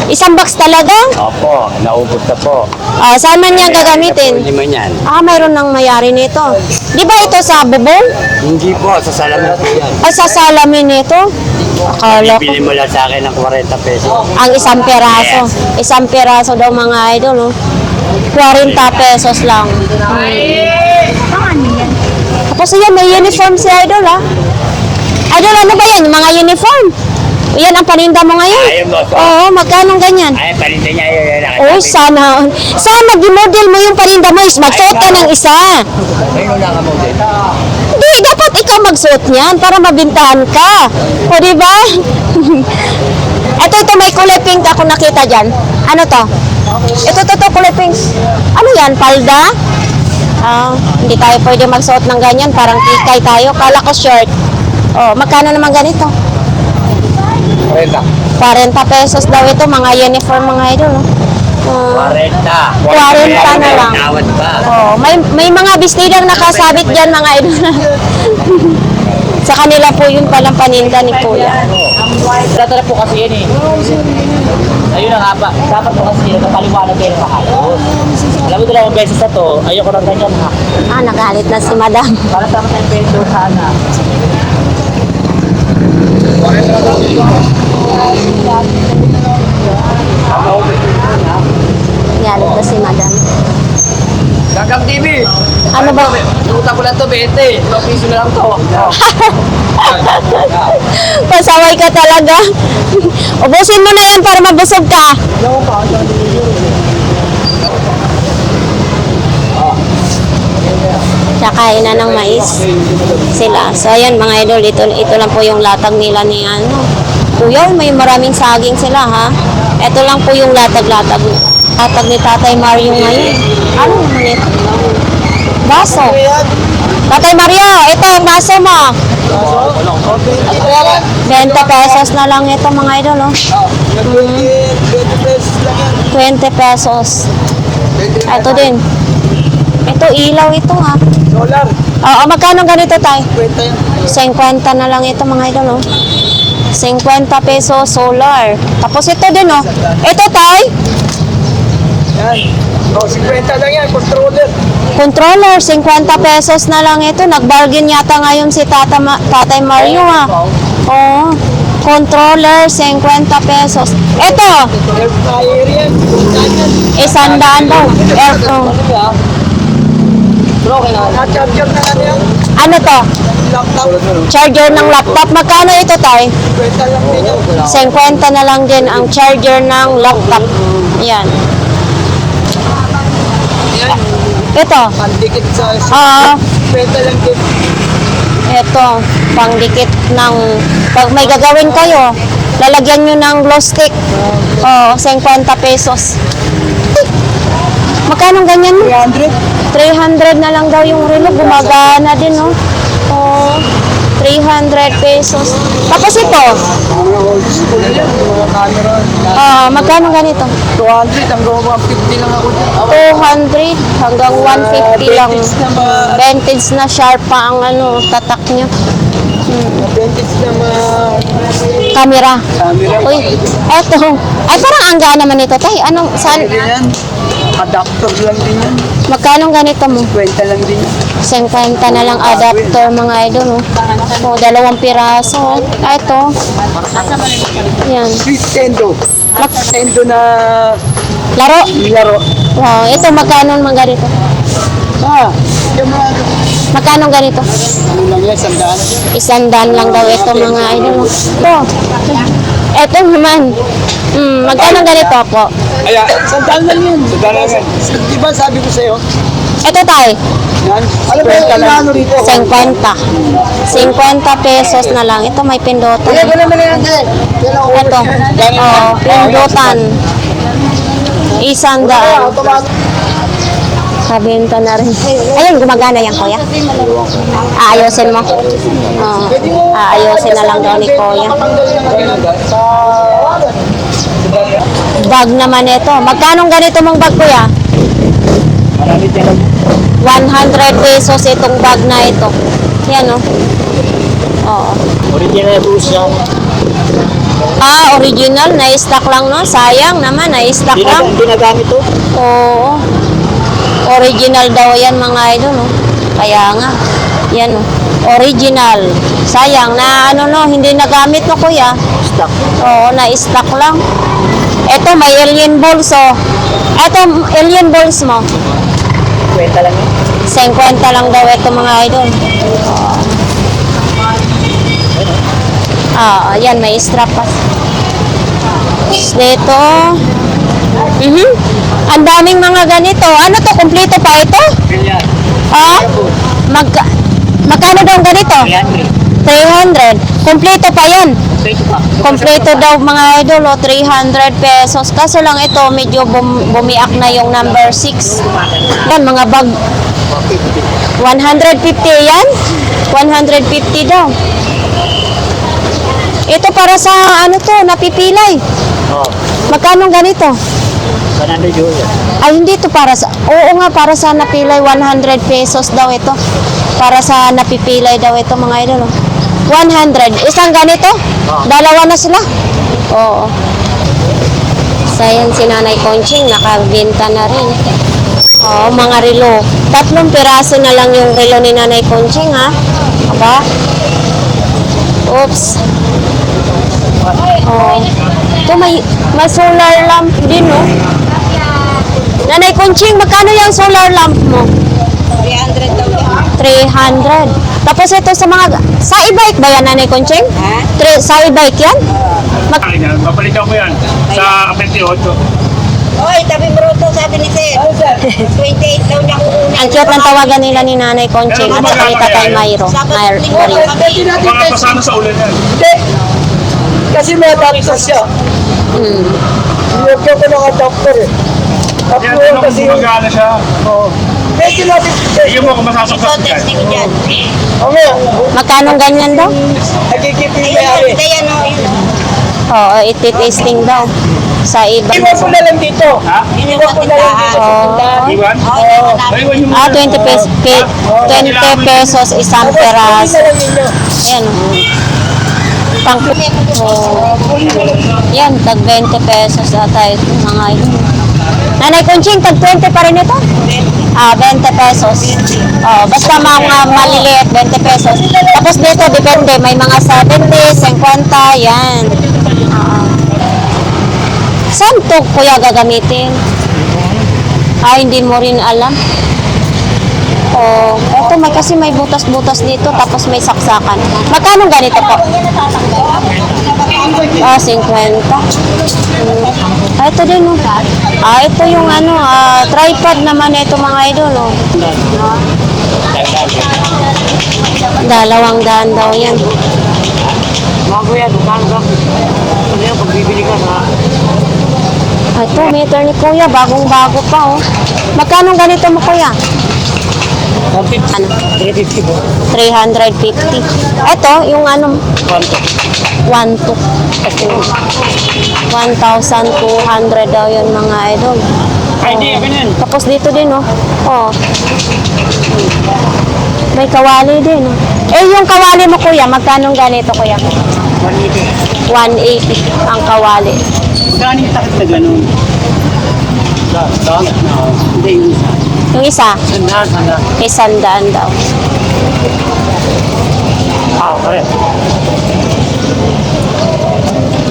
Isang box talaga? Opo, naubos na po. Saan man yan gagamitin? Hindi man yan. Mayroon ng mayari nito. Di ba ito sa bubong? Hindi po, sa salamin po yan. Ay, sa salamin nito? Akala ko. Bili mo lang sa akin ng 40 pesos. Ang isang peraso. Isang peraso daw mga idol. Oh. 40 pesos lang. Tapos yan, may uniform si idol ha. Idol, ano ba yan? Mga uniform. Yan ang paninda mo ngayon? Ayun mo. Oo, magkano ganyan? Ay, palinda niya yun. Uy, sana di-model mo yung paninda mo is magsuot ka ng isa. Ayun wala ka mo din. Hindi, dapat ikaw magsuot niyan para mabintahan ka. O, di ba? ito, may kulay pink ako nakita dyan. Ano to? Ito, kulay pink. Ano yan, palda? Hindi tayo pwede magsuot ng ganyan. Parang kikay tayo. Kala ko shirt. Oh, magkano naman ganito? 40 pesos daw ito, mga uniform mga idol. 40 na lang. Tawad pa. Oh, may mga bestidang nakasabit diyan mga idol. Sa kanila po yun palang paninda ni Kuya. Dati na po kasi yan eh. Ayun ang haba. Dapat po kasi napaliwanag kayo sa halos. Alam mo 2 beses na to, ayoko ng ganyan ha. Nagalit na si Madam. Para tama tayong peso sana. Nagagalit na si Madam. Gagang TV. Ano ba? Utang ko lang to, 20. 2 piso na lang to. Pasaway ka talaga. Ubusin mo na yan para mabusog ka. Kakain na ng mais sila. So ayan mga idol, ito lang po yung latag nila ni ano. Kuya, may maraming saging sila ha. Ito lang po yung latag ni Tatay Mario ngayon. Ano naman ito? Baso. Tatay Mario, ito ang baso mo. 20 pesos na lang ito mga idol, oh. 20 pesos. Ito din. Ito ilaw ito ha. Solar. Oo, magkano ganito tay? 20 yan. 50 na lang ito mga idol, oh. 50 pesos solar. Tapos ito din, oh. Ito tay, Yan. Oh, 50 lang yan. Controller. controller, 50 pesos na lang ito. Nag-bargain yata ngayon si Tatay Mario, ha. Oo. Controller, 50 pesos. Ito, Air fryer yan. 100 daw. Aircon. Bro, kaya na-charger na lang yan. Ano to? Laptop. Charger ng laptop. Magkano ito, tay? 50 lang din yan. 50 na lang din ang charger ng laptop. Yan. Yan. Ito. Pandikit sa... Ah, 50 lang din. ito. Pangdikit ng... Pag may gagawin kayo, lalagyan nyo ng glow stick. Oh, 50 pesos. Magkano ganyan mo? 300. 300 na lang daw yung relo. Gumagana din, no? Oh, 300 pesos. Tapos ito, Mga old school yan. Mga camera. magkano ganito? 200 hanggang 150 lang ako dyan. 200 hanggang 150 lang. Vintage na mga... Vintage na sharp pa ang ano, tatak niya. Vintage na mga... Camera. Camera. Uy, eto. Ay, parang angga naman ito, tay. Anong, saan? Din yan. Adapter lang din yan. Magkano ganito mo? 20 lang din yan. 50 na lang adapter, mga idol, oh. Oh, 2 piraso. Ah, ito. Yan. Nintendo. Nintendo na Laro. laro. Wow, ito, magkano naman ganito? Yung mga... Magkano ganito? Ano lang yan, sandaan. 100 lang daw ito, mga idol, oh. Ito. Ito naman. Magkano ganito po? Aya, sandaan lang yan. Sandaan lang yan. Di ba sabi ko sa'yo? Ito, tay. Yan. Alam mo yung ano rito? 50. 50 pesos na lang. Ito, may pindutan. Ito naman na yan. Ito. Oh, pindutan. 100. Kabenta na rin. Ayun, gumagana yan, kuya. Aayusin mo. Oo. Aayusin na lang daw ni kuya. Bag naman ito. Magkano ganito mong bag, kuya? Marami dyan. 100 pesos itong bag na ito. Yan, oh. Oo. Original rules yan. Ah, original. Na-stock lang, no? Sayang naman, na-stock lang. Ginagamit to. Oo. Original daw yan, mga idol, no? Kaya nga. Yan, no? Original. Sayang na ano, no? Hindi nagamit, no, kuya? Stock. Oo, na-stock lang. Ito, may alien balls, oh. Ito, alien balls mo. 20 lang yan. 50 lang daw ito, mga idol. Ayan, may strap pa. Dito. Ang daming mga ganito. Ano to? Kompleto pa ito? Ganyan. Magkano daw ganito? 300. Kompleto pa yan. Kompleto daw mga idol, 300 pesos. Kaso lang ito, medyo bumiak na yung number 6. Yan, mga bag. 150 yan? 150 daw. Ito para sa ano to, napipilay. Oo. Magkano ganito? 100 euro. Ay, hindi to para sa... Oo nga, para sa napilay, 100 pesos daw ito. Para sa napipilay daw ito, mga idol. 100. Isang ganito? Dalawa na sila? Oo. So, yan si Nanay Conching, nakabenta na rin. Oo, mga relo. 3 piraso na lang yung relo ni Nanay Conching, ha? Aba? Oops. Oo. Ito, may solar lamp din, no? Nanay Conching, magkano yung solar lamp mo? 300 daw yan. 300. Tapos ito sa mga, sa e-bike ba yan, Nanay Conching? Ha? Sa e-bike yan? Papalitan ko yan sa 28. Oy, tabi mo rin to, sabi ni Sir. 28 daw niya kukunin. Ang cute ng tawagan nila ni Nanay Conching at saka ni Tatay Mayro. Mario. Mga pasano sa ulan yan. Kasi may adapter siya. Hmm. Nilagyan ko ng adapter eh. Yan, ano kung gumagana siya. Medyo natin. Sige mo kung Ito, masasaksak ka. testing ko dyan. Okay. Magkano ganyan daw? Nagkikipin Ayun, may-ari. Ayan, o. Oo, iti-tasting daw sa e-bike. Iwan ko na lang dito. Ha? Iwan ko na lang dito sa Oo. tindahan. Iwan? Oh, yan ang dami. Iwan yung 20 pesos, 20 pesos isang Tapos, peras. kunin na lang ninyo. Ayan. Pang yan, tag 20 pesos ata ito mga ito. Nanay Conching, tag 20 pa rin ito? 20 pesos. Oh, basta mga maliliit, 20 pesos. Tapos dito, depende, may mga 70, 50, yan. Saan to kuya gagamitin? Hindi mo rin alam. Oh, eto may kasi may butas-butas dito tapos may saksakan. Magkano ganito po? 50. Ito din oh. Ito yung ano, tripod naman ito mga idol oh. 200 daw yan. Mga kuya, dukano ka. Ano yung pagbibili ka sa... Ito, meter ni kuya, bagong-bago pa oh. Magkano ganito mo kuya? 150. Ano? 350 po. 350. Ito, yung ano, 1,200 daw yun mga idol. Ay, di, ganyan. Tapos dito din, oh. Oh. May kawali din, oh. Yung kawali mo, kuya, magkano ganito, kuya? 180 ang kawali. Magkano yung takit na ganun? Hindi, yung isa. Yung isa, Sanda. 100 daw. Correct.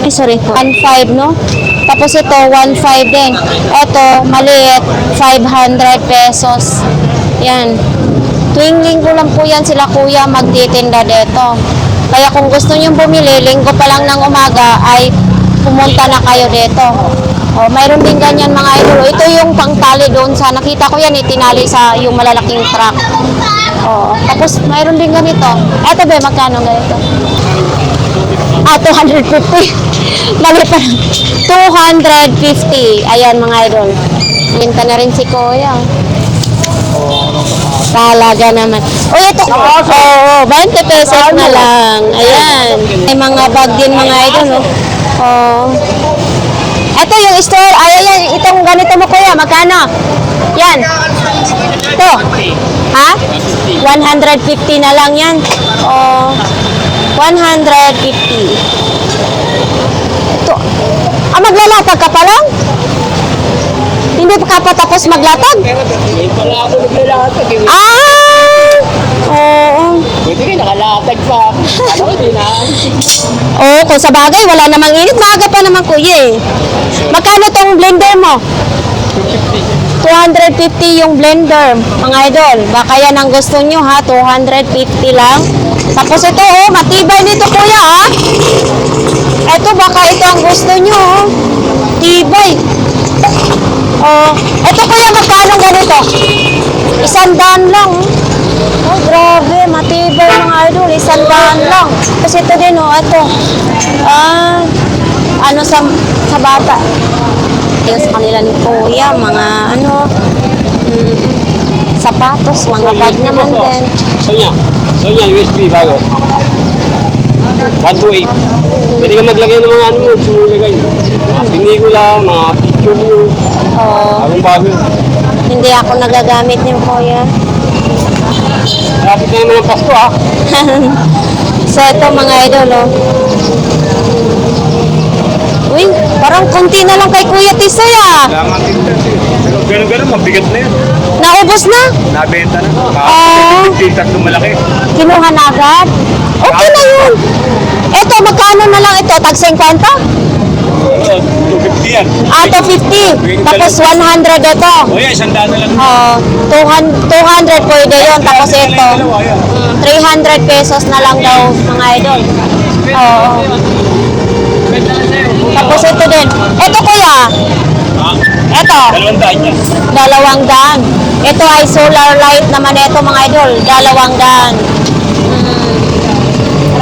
Ay, sorry. 1,500, no? Tapos ito, 1,500 din. Ito, maliit, 500 pesos. Yan. Tuwing linggo lang po yan sila kuya magtitinda dito. Kaya kung gusto nyo bumili, linggo pa lang ng umaga ay pumunta na kayo dito. Oh, mayroon din ganyan mga idol. Ito yung pangtali doon sa nakita ko yan, itinali sa yung malalaking truck. Oh, tapos mayroon din ganito. Eto ba, magkano ganito? 250. Mali pa. 250. Ayan mga idol. Linta na rin si kuya. Talaga naman. Uy, ito. Oo, 20 pesos na lang. Ayan. May mga bag din mga idol. Oh. Ito yung store. Ayan, itong ganito mo kuya. Magkano? Yan. Ito. Ha? 150 na lang yan. Oh. 150. Ito. Maglalatag ka pa lang? Hindi pa ka pa tapos maglatag? Hindi pala ako naglalatag eh. Oo. Pwede rin, nakalatag pa. Ano, hindi na. Oo, kung sa bagay, wala namang init. Maaga pa naman kuya eh. Magkano tong blender mo? 250 yung blender, mga idol. Baka yan ang gusto nyo ha, 250 lang. Tapos ito oh, matibay nito kuya ha. Ito baka ito ang gusto nyo oh. Tibay. Oh, ito kuya magkano ganito? 100 lang. Oh, grabe, matibay mga idol, 100 lang. Tapos ito din oh, ito. Ano sa bata. Yung sa kanila ni kuya, mga ano, sapatos, mga bag naman din. Sonya, USB bago. 128. Pwede ka maglagay ng mga ano mo, sumulagay. Mga pinikula, mga picture mo. Oo. Bago. Hindi ako nagagamit ni kuya. Lapit na yung mga Pasko ha. So ito mga idol oh. Uy, parang konti na lang kay Kuya Tisoy ah. Kailangan tinta. Pero ganun, mabigat na yan. Naubos na? Nabenta na. Oo. Tinta ng malaki. Kinuha na agad? Okay na yun. Ito, magkano na lang ito? Tag 50? 250 yan. Ah, 250. Tapos 100 ito. O yan, 100 na lang. 200 pwede yun. Tapos ito, 300 pesos na lang daw, mga idol. Oo. Tapos ito din. Ito kuya. Ito. 200 yan. 200. Ito ay solar light naman ito, mga idol. 200.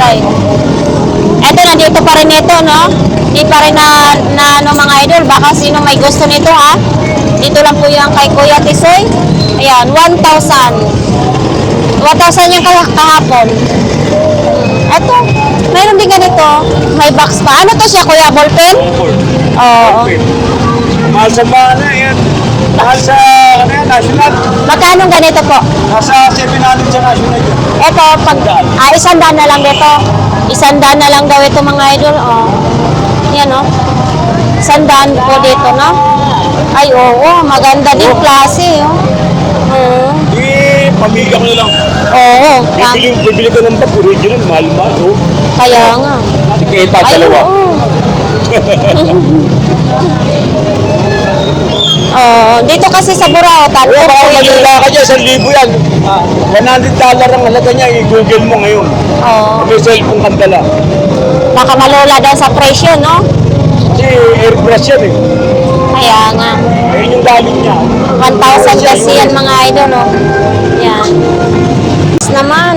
Right. Ito, nandito pa rin ito, no? Hindi pa rin na ano, mga idol. Baka sino may gusto nito, ha? Dito lang po yan kay Kuya Tisoy. Ayan, 1,000. 1,000 yung kahapon. Ito, mayroon din ganito. May box pa. Ano to siya, Kuya? Ballpen? Oo. Mahal sa bahala yan. Mahal sa national. Magkano ganito po? Nasa 700 sa national yan. Ito, 100 na lang dito. 100 na lang daw ito, mga idol. Oh. Yan, oh. 100 po dito, no? Ay, oo. Maganda din klase, oh. Oo. Pamilya ko na lang. Oo. Bibili ko ng bag, original, mahal-mahal. Oh. Kaya nga. Tiketa, Ay, dalawa. oo. Oh, dito kasi sa Burao, tatlo Baka po yun. manila ka dyan, 1,000 yan. $100 ang halaga niya, i-google mo ngayon. Oh, May cellphone kang dala. baka malula daw sa presyo, no? Kasi airbrush yan eh. Kaya nga. Ayun yung galing niya. 1,000 kasi yan, mga idol, oh. Yan. Tapos naman,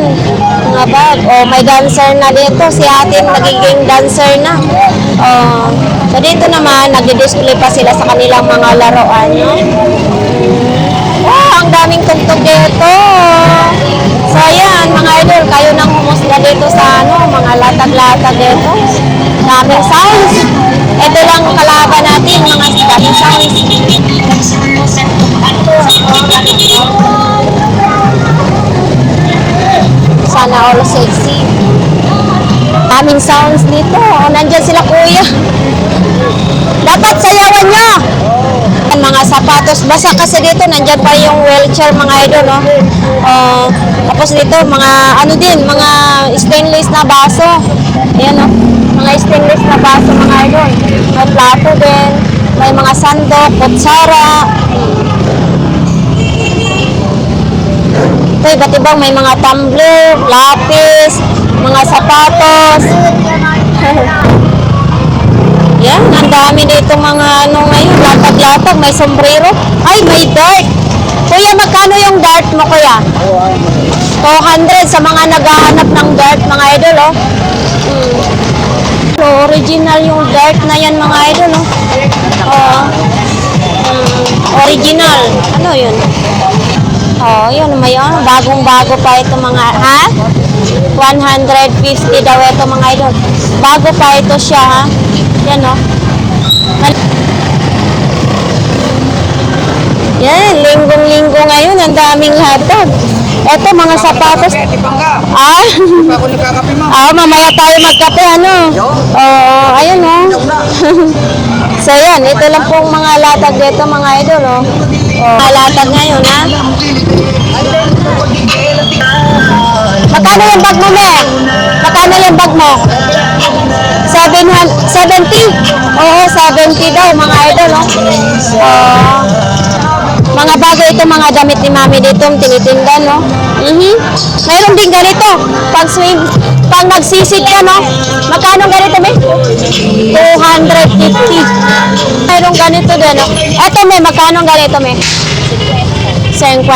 mga bag. Oh, may dancer na dito. Si atin nagiging dancer na. Oh, so dito naman, nagdi-display pa sila sa kanilang mga laruan, no? Wow, ang daming tugtog dito. So, ayan, mga idol, kayo nang humusga dito sa ano, mga latag-latag dito. Daming sounds. Ito lang kalaban natin, mga daming sounds. Sana all sexy. Daming sounds dito. O, nandyan sila kuya. Dapat sayawan nyo. Mga sapatos. Basa kasi dito, nandyan pa yung wheelchair, mga idol, no? Tapos dito, mga ano din, mga stainless na baso. Ayan, no? Mga stainless na baso, mga idol. May plato din. May mga sandok, kutsara. Ito, iba't ibang may mga tumbler, lapis, mga sapatos. Yan, ang dami dito mga ano ngayon, latag-latag, may sombrero. Ay, may dart. Kuya, magkano yung dart mo, kuya? 200 sa mga naghahanap ng dart, mga idol, oh. So, original yung dart na yan, mga idol, oh. Original. Ano yun? Oh, yun, may ano, bagong-bago pa ito, mga, ha? 150 daw ito, mga idol. Bago pa ito siya, ha? Yan, oh. Yan, linggong-linggo ngayon. Ang daming hotdog. Ito, mga sapatos. Ah? Mamaya tayo magkape, ano? Oo, ayun, oh. So, yan. Ito lang pong mga latag dito, mga idol, oh. Mga latag ngayon, ha? Magkano yung bag mo, me? Magkano yung bag mo? 70? Oo, 70 daw, mga idol, no? Mga bago ito, mga damit ni mami dito, tinitinda, no? Mayroon din ganito, pag nagsisid ka, no? Magkano ganito, me? 250. Mayroon ganito din, no? Eto, me, magkano ganito, me? 50.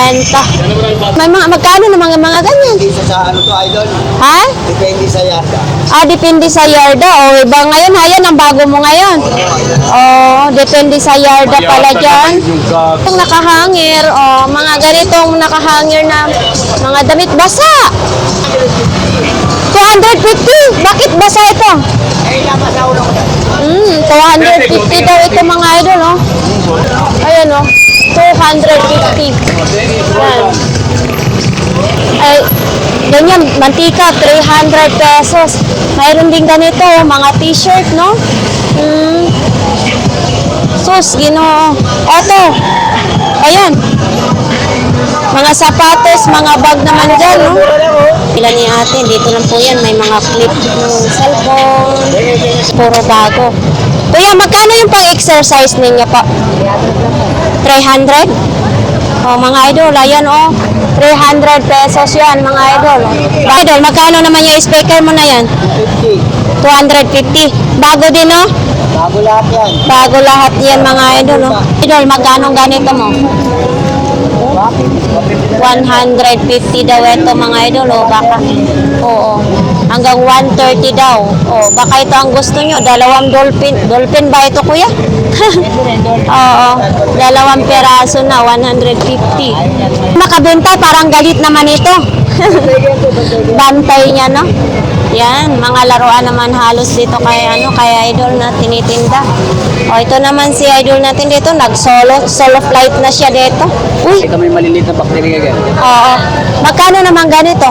May magkano na mga ganyan? Dito sa ano to, idol? Ha? Depende sa yarda. Depende sa yarda. O, iba ngayon, ayan, ang bago mo ngayon. Depende sa yarda pala dyan. Itong nakahangir, mga ganitong nakahangir na mga damit basa. 250. Bakit basa ito? 250 daw ito, mga idol, no? Ayan, no? 250. Yan. Ay, ganyan, mantika, 300 pesos. Mayroon din ganito, mga t-shirt, no? Sus, Ginoo. Eto. Ayan. Mga sapatos, mga bag naman dyan, no? Ilan ni ate, dito lang po yan. May mga clip ng cellphone. Puro bago. Kuya, magkano yung pang-exercise ninyo po? 300? Oh, mga idol, ayan oh. 300 pesos yan, mga idol. Idol, magkano naman yung speaker mo na yan? 250. Bago din oh? Bago lahat yan. Bago lahat yan, mga idol oh. Idol, magkano ganito mo? 150 daw ito, mga idol oh. Baka, oo. Hanggang 130 daw. Oh, baka ito ang gusto nyo. Dalawang dolphin. Dolphin ba ito, kuya? Oo. Dalawang peraso na, 150. Makabenta, parang galit naman ito. Bantay niya, no? Yan, mga laruan naman halos dito kay idol na tinitinda. O, ito naman si idol natin dito, solo flight na siya dito. Uy, Ito may maliliit na bacteria ganyan. oo. Magkano naman ganito?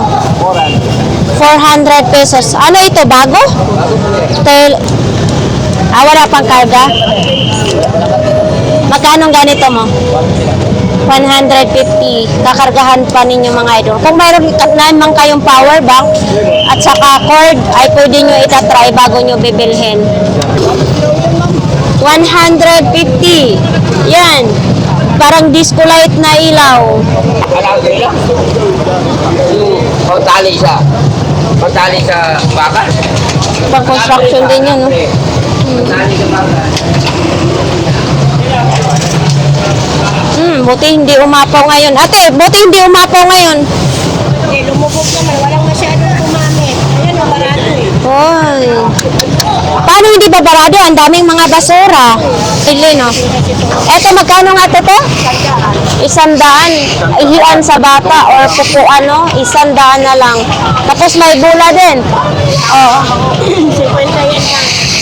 400 pesos. Ano ito, bago? Wala pang karga? Magkano ganito mo? 150. Kakargahan pa ninyo, mga idol. Kung mayroon naman kayong power bank at saka cord, ay pwede nyo itatry bago nyo bibilhin. 150. Yan. Parang disco light na ilaw. Pagtali siya. Pagtali sa baka. Pang construction din yun, no? Pagtali sa baka. Buti hindi umapaw ngayon. Ate, buti hindi umapaw ngayon. Eh, lumubog naman. Walang masyadong gumamit. Ayan, barato eh. Hoy. Paano hindi ba barado? Ang daming mga basura. Pili, no? Eto, magkano nga ito? 100. Ihian sa bata or pupuan, no? 100 na lang. Tapos may bula din. Oo.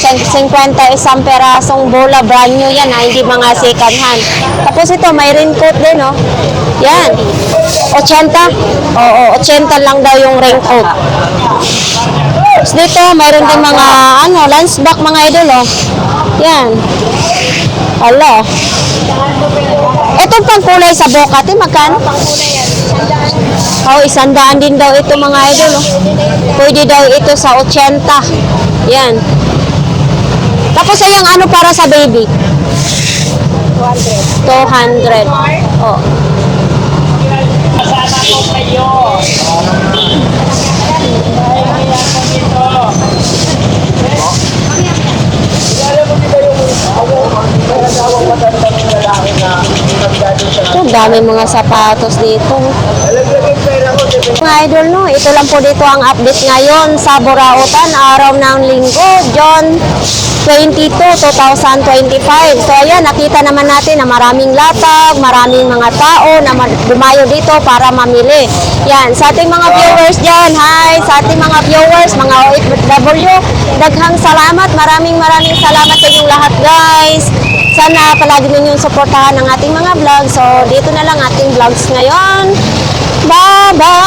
50 isang perasong bola, brand new yan ha, hindi mga second hand. Tapos ito, may raincoat din, no? Yan. 80? Oo, 80 lang daw yung raincoat. Tapos dito, mayroon din mga, lunch bag, mga idol, oh. Yan. Hala. Itong pangkulay sa Bocate, magkano? Oh, 100 din daw ito, mga idol, oh. Pwede daw ito sa 80. Yan. Tapos ay ang ano para sa baby? 200. Oh. Kasama ko kayo. Ito, dami mga sapatos dito. Mga idol, no, ito lang po dito ang update ngayon sa Burautan, araw ng linggo, June 22, 2025. So ayan, nakita naman natin na maraming latag, maraming mga tao na dumayo dito para mamili. Yan, sa ating mga viewers dyan, hi, sa ating mga viewers, mga OFW, daghang salamat, maraming salamat sa inyong lahat, guys. Sana palagi ninyong suportahan ang ating mga vlogs. So dito na lang ating vlogs ngayon. Bye-bye!